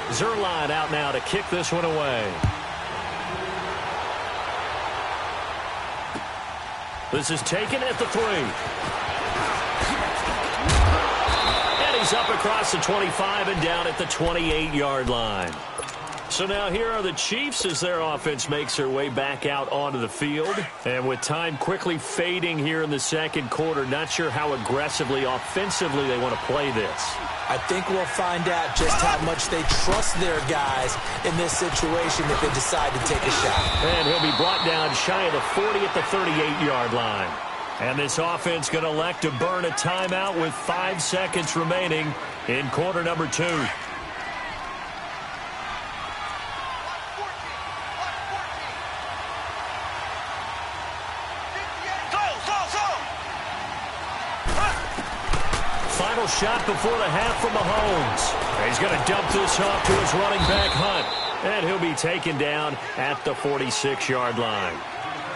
Zerline out now to kick this one away. This is taken at the 3. And he's up across the 25 and down at the 28-yard line. So now here are the Chiefs as their offense makes their way back out onto the field. And with time quickly fading here in the second quarter, not sure how aggressively, offensively they want to play this. I think we'll find out just how much they trust their guys in this situation if they decide to take a shot. And he'll be brought down shy of the 40 at the 38-yard line. And this offense going to elect to burn a timeout with 5 seconds remaining in quarter number 2. Final shot before the half from Mahomes. He's going to dump this off to his running back, Hunt. And he'll be taken down at the 46-yard line.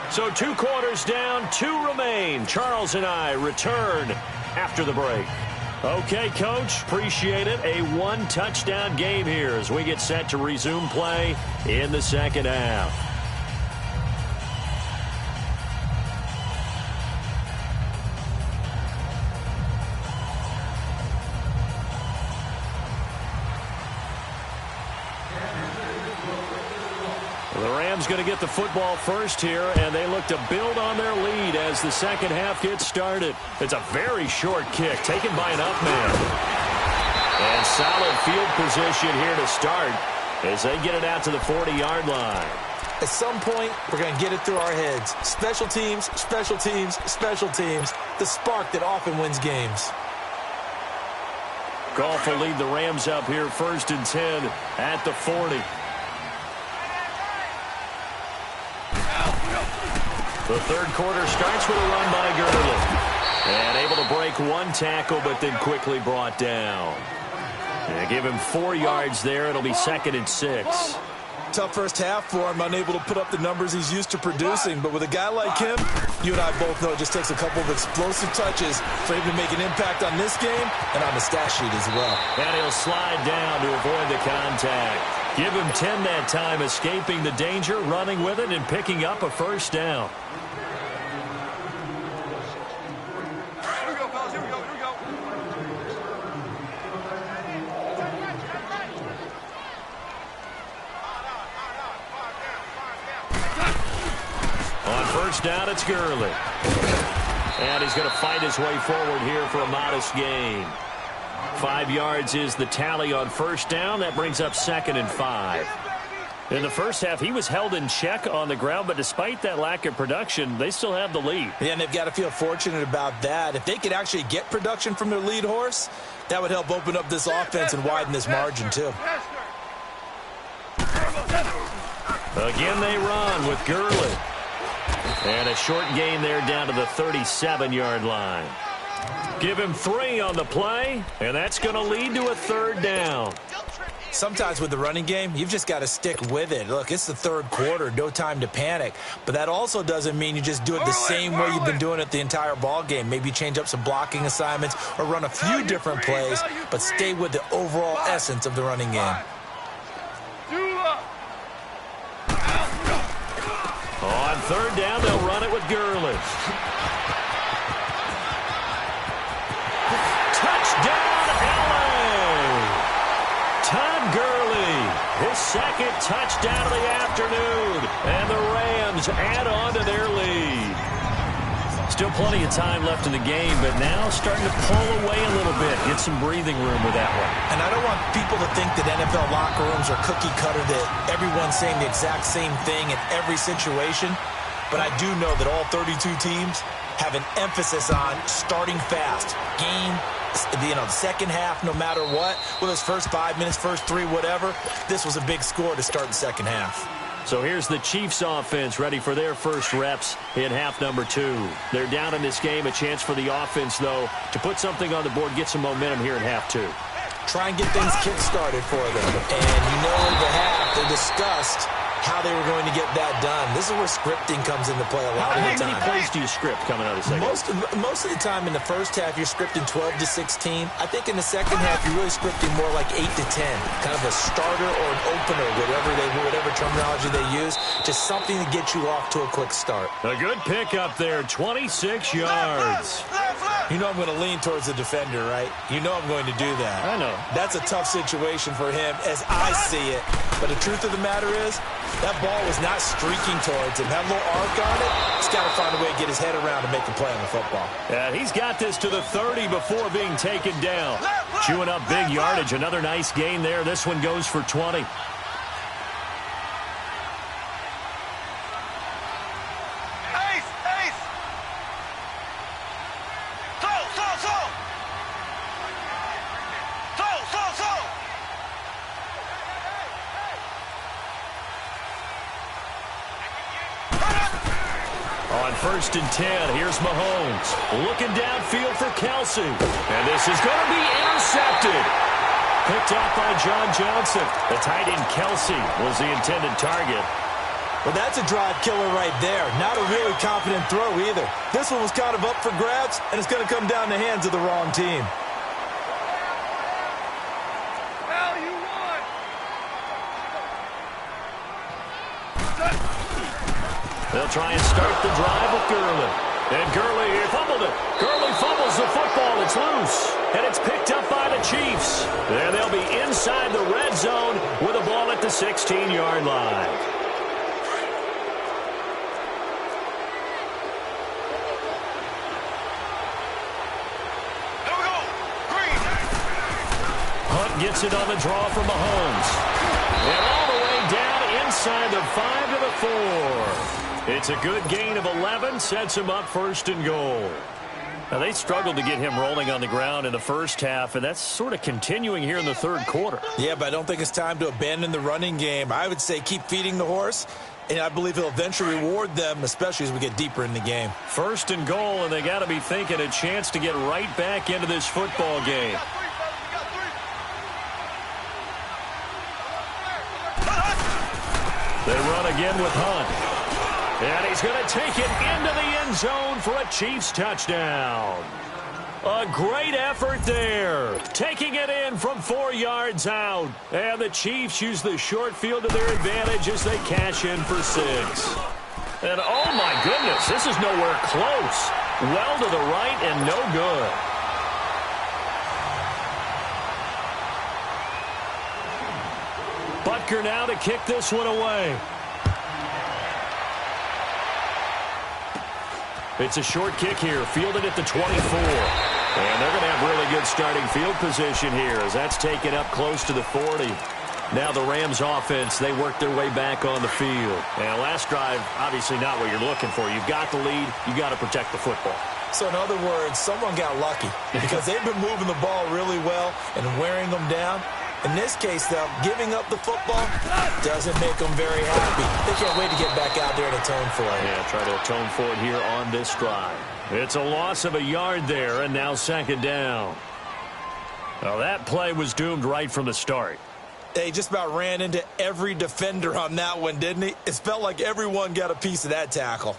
So 2 quarters down, 2 remain. Charles and I return after the break. Okay, Coach, appreciate it. A 1-touchdown game here as we get set to resume play in the second half. The Rams going to get the football first here, and they look to build on their lead as the second half gets started. It's a very short kick taken by an up man. And solid field position here to start as they get it out to the 40-yard line. At some point, we're going to get it through our heads. Special teams, special teams, special teams. The spark that often wins games. Goff will lead the Rams up here 1st and 10 at the 40. The third quarter starts with a run by Gurley. And able to break 1 tackle, but then quickly brought down. And give him 4 yards there. It'll be 2nd and 6. Tough first half for him, unable to put up the numbers he's used to producing. But with a guy like him, you and I both know it just takes a couple of explosive touches for him to make an impact on this game and on the stat sheet as well. And he'll slide down to avoid the contact. Give him 10 that time, escaping the danger, running with it, and picking up a first down. On first down, it's Gurley. And he's going to fight his way forward here for a modest gain. 5 yards is the tally on first down. That brings up 2nd and 5. In the first half, he was held in check on the ground, but despite that lack of production, they still have the lead. Yeah, and they've got to feel fortunate about that. If they could actually get production from their lead horse, that would help open up this offense and widen this margin, too. Again, they run with Gurley. And a short gain there down to the 37-yard line. Give him 3 on the play, and that's going to lead to a 3rd down. Sometimes with the running game, you've just got to stick with it. Look, it's the third quarter, no time to panic. But that also doesn't mean you just do it the same way you've been doing it the entire ball game. Maybe change up some blocking assignments or run a few different plays, but stay with the overall essence of the running game. On 3rd down, they'll run it with Gurley. Touchdown, LA! Todd Gurley, his 2nd touchdown of the afternoon. And the Rams add on to their lead. Still plenty of time left in the game, but now starting to pull away a little bit. Get some breathing room with that one. And I don't want people to think that NFL locker rooms are cookie cutter, that everyone's saying the exact same thing in every situation. But I do know that all 32 teams have an emphasis on starting fast. Game, the second half, no matter what. Whether it's first 5 minutes, first 3, whatever. This was a big score to start the second half. So here's the Chiefs offense ready for their first reps in half number 2. They're down in this game. A chance for the offense, though, to put something on the board, get some momentum here in half 2. Try and get things kick-started for them. And you know in the half, they discussed how they were going to get that done. This is where scripting comes into play a lot of the time. How many plays do you script coming out of the second? Most of the time in the first half, you're scripting 12 to 16. I think in the second half, you're really scripting more like 8 to 10. Kind of a starter or an opener, whatever terminology they use. Just something to get you off to a quick start. A good pickup there, 26 yards. You know I'm going to lean towards the defender, right? You know I'm going to do that. I know. That's a tough situation for him as I see it. But the truth of the matter is, that ball was not streaking towards him. That little arc on it, he's got to find a way to get his head around and make a play on the football. Yeah, he's got this to the 30 before being taken down. Chewing up big yardage. Another nice gain there. This one goes for 20. First and 10. Here's Mahomes. Looking downfield for Kelsey. And this is going to be intercepted. Picked off by John Johnson. The tight end Kelsey was the intended target. Well, that's a drive killer right there. Not a really confident throw either. This one was kind of up for grabs, and it's going to come down the hands of the wrong team. They'll try and start the drive with Gurley. And Gurley here fumbled it. Gurley fumbles the football. It's loose. And it's picked up by the Chiefs. And they'll be inside the red zone with a ball at the 16-yard line. Hunt gets it on the draw from Mahomes. And all the way down inside the 5 to the 4. It's a good gain of 11, sets him up first and goal. Now, they struggled to get him rolling on the ground in the first half, and that's sort of continuing here in the third quarter. Yeah, but I don't think it's time to abandon the running game. I would say keep feeding the horse, and I believe he'll eventually reward them, especially as we get deeper in the game. First and goal, and they got to be thinking a chance to get right back into this football game. They run again with Hunt. And he's going to take it into the end zone for a Chiefs touchdown. A great effort there. Taking it in from 4 yards out. And the Chiefs use the short field to their advantage as they cash in for 6. And oh my goodness, this is nowhere close. Well to the right and no good. Butker now to kick this one away. It's a short kick here, fielded at the 24. And they're going to have really good starting field position here as that's taken up close to the 40. Now the Rams offense, they work their way back on the field. And last drive, obviously not what you're looking for. You've got the lead. You've got to protect the football. So in other words, someone got lucky because they've been moving the ball really well and wearing them down. In this case, though, giving up the football doesn't make them very happy. They can't wait to get back out there and atone for it. Yeah, try to atone for it here on this drive. It's a loss of a yard there, and now second down. Well, that play was doomed right from the start. They just about ran into every defender on that one, didn't he? It felt like everyone got a piece of that tackle.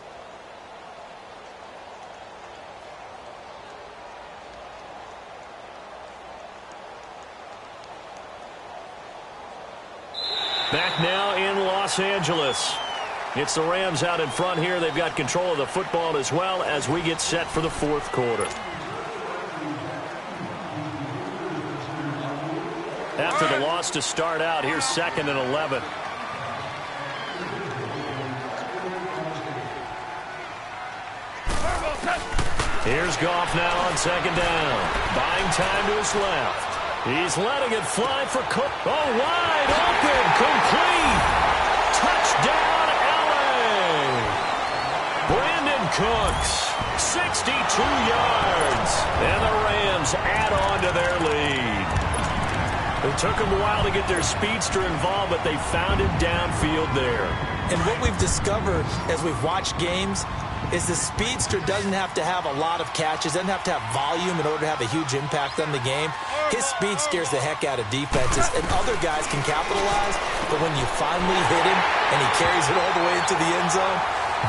Back now in Los Angeles. It's the Rams out in front here. They've got control of the football as well as we get set for the fourth quarter. After the loss to start out, here's 2nd and 11. Here's Goff now on 2nd down. Buying time to his left. He's letting it fly for Cook. Oh, wide open, complete. Touchdown, L.A. Brandon Cooks, 62 yards. And the Rams add on to their lead. It took them a while to get their speedster involved, but they found him downfield there. And what we've discovered as we've watched games, is the speedster doesn't have to have a lot of catches, doesn't have to have volume in order to have a huge impact on the game. His speed scares the heck out of defenses, and other guys can capitalize, but when you finally hit him and he carries it all the way into the end zone,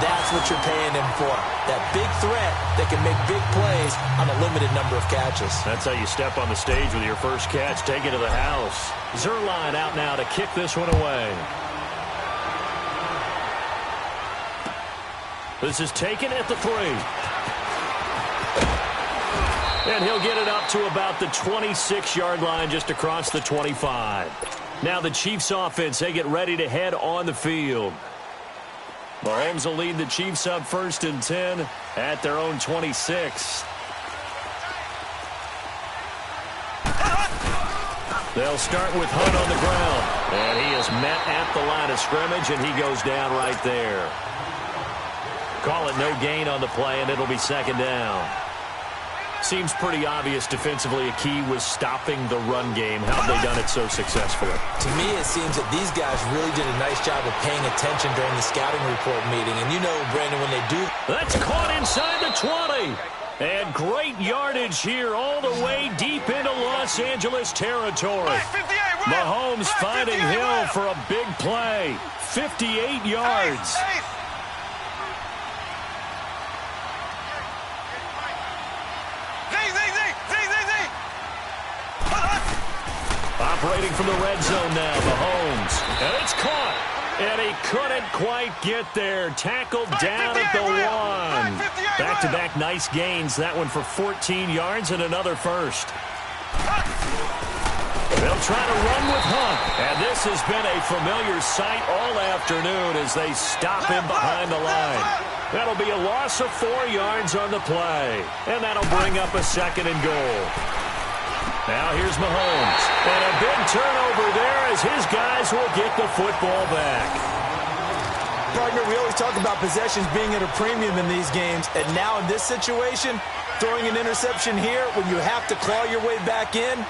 that's what you're paying him for. That big threat that can make big plays on a limited number of catches. That's how you step on the stage with your first catch. Take it to the house. Zerline out now to kick this one away. This is taken at the 3. And he'll get it up to about the 26-yard line, just across the 25. Now the Chiefs offense, they get ready to head on the field. Mahomes will lead the Chiefs up 1st and 10 at their own 26. They'll start with Hunt on the ground. And he is met at the line of scrimmage, and he goes down right there. Call it no gain on the play, and it'll be 2nd down. Seems pretty obvious defensively a key was stopping the run game. How have they done it so successfully? To me, it seems that these guys really did a nice job of paying attention during the scouting report meeting. And you know, Brandon, when they do... That's caught inside the 20. And great yardage here all the way deep into Los Angeles territory. Mahomes finding Hill for a big play. 58 yards. Operating from the red zone now, Mahomes. And it's caught. And he couldn't quite get there. Tackled down at the 1. Back-to-back nice gains. That one for 14 yards and another first. They'll try to run with Hunt. And this has been a familiar sight all afternoon as they stop him behind the line. That'll be a loss of 4 yards on the play. And that'll bring up a 2nd and goal. Now here's Mahomes. And a big turnover there as his guys will get the football back. Partner, we always talk about possessions being at a premium in these games. And now in this situation, throwing an interception here when you have to claw your way back in,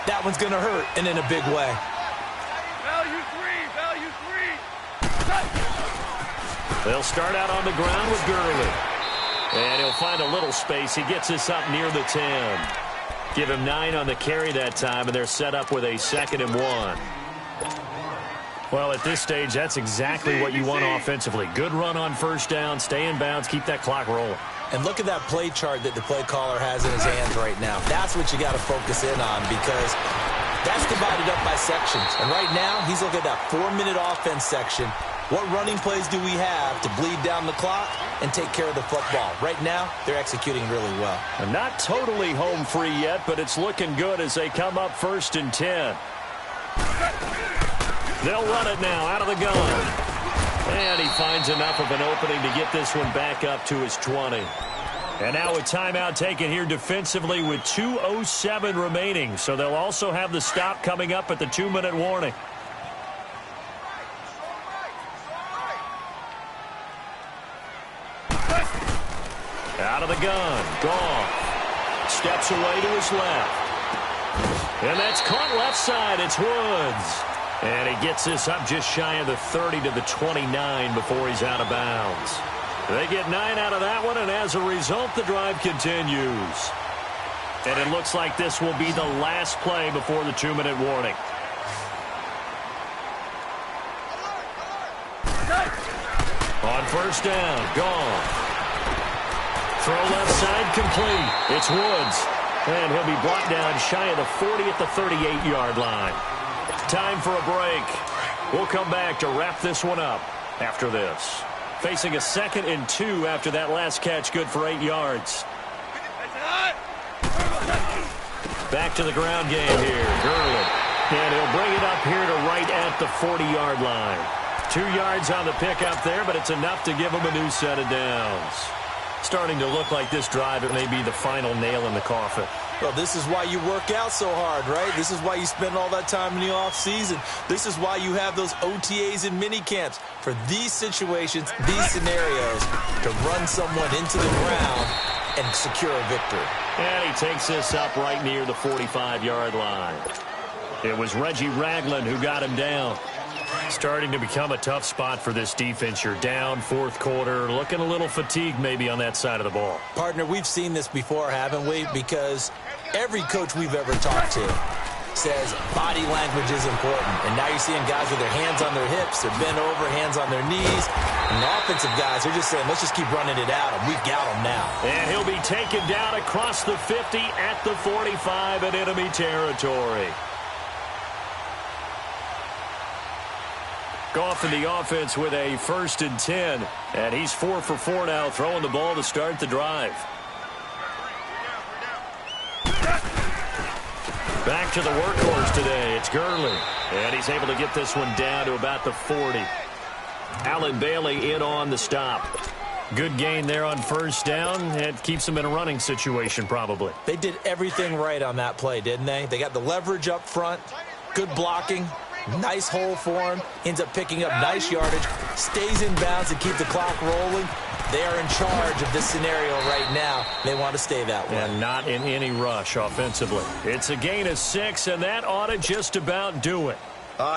that one's going to hurt, and in a big way. Value 3. They'll start out on the ground with Gurley. And he'll find a little space. He gets this up near the 10. Give him 9 on the carry that time, and they're set up with a 2nd and 1. Well, at this stage, that's exactly what you want offensively. Good run on 1st down, stay in bounds, keep that clock rolling. And look at that play chart that the play caller has in his hands right now. That's what you got to focus in on because that's divided up by sections. And right now, he's looking at that 4-minute offense section. What running plays do we have to bleed down the clock and take care of the football? Right now, they're executing really well. And not totally home free yet, but it's looking good as they come up 1st and 10. They'll run it now out of the gun. And he finds enough of an opening to get this one back up to his 20. And now a timeout taken here defensively with 2:07 remaining. So they'll also have the stop coming up at the 2-minute warning. Out of the gun. Goff steps away to his left. And that's caught left side. It's Woods. And he gets this up just shy of the 30 to the 29 before he's out of bounds. They get 9 out of that one, and as a result, the drive continues. And it looks like this will be the last play before the 2-minute warning. On 1st down, Goff. Throw left side complete. It's Woods. And he'll be brought down shy of the 40 at the 38-yard line. Time for a break. We'll come back to wrap this one up after this. Facing a 2nd and 2 after that last catch, good for 8 yards. Back to the ground game here. Gurley. And he'll bring it up here to right at the 40-yard line. 2 yards on the pickup there, but it's enough to give him a new set of downs. Starting to look like this drive, it may be the final nail in the coffin. Well, this is why you work out so hard, right? This is why you spend all that time in the offseason. This is why you have those OTAs and mini camps for these situations, these scenarios, to run someone into the ground and secure a victory. And he takes this up right near the 45-yard line. It was Reggie Ragland who got him down. Starting to become a tough spot for this defense. You're down fourth quarter, looking a little fatigued maybe on that side of the ball. Partner, we've seen this before, haven't we? Because every coach we've ever talked to says body language is important. And now you're seeing guys with their hands on their hips, they're bent over, hands on their knees. And the offensive guys are just saying, let's just keep running it out, and we've got them now. And he'll be taken down across the 50 at the 45 in enemy territory. Goff in the offense with a 1st and 10. And he's 4 for 4 now, throwing the ball to start the drive. Back to the workhorse today. It's Gurley. And he's able to get this one down to about the 40. Allen Bailey in on the stop. Good gain there on 1st down. It keeps them in a running situation probably. They did everything right on that play, didn't they? They got the leverage up front, good blocking, nice hole for him, ends up picking up nice yardage, stays in bounds to keep the clock rolling. They are in charge of this scenario right now. They want to stay that way. And not in any rush offensively. It's a gain of 6, and that ought to just about do it.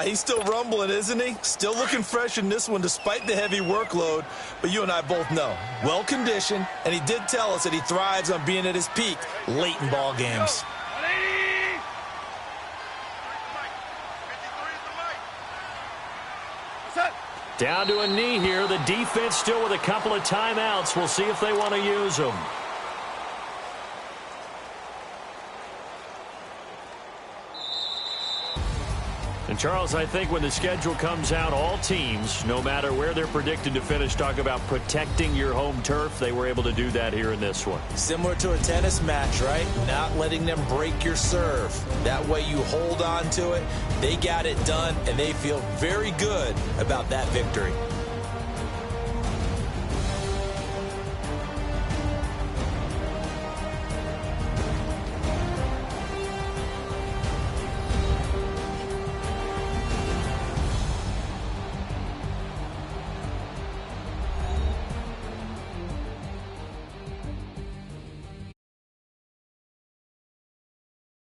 He's still rumbling, isn't he? Still looking fresh in this one despite the heavy workload. But you and I both know, well-conditioned, and he did tell us that he thrives on being at his peak late in ball games. Down to a knee here. The defense still with a couple of timeouts. We'll see if they want to use them. And, Charles, I think when the schedule comes out, all teams, no matter where they're predicted to finish, talk about protecting your home turf. They were able to do that here in this one. Similar to a tennis match, right? Not letting them break your serve. That way you hold on to it. They got it done, and they feel very good about that victory.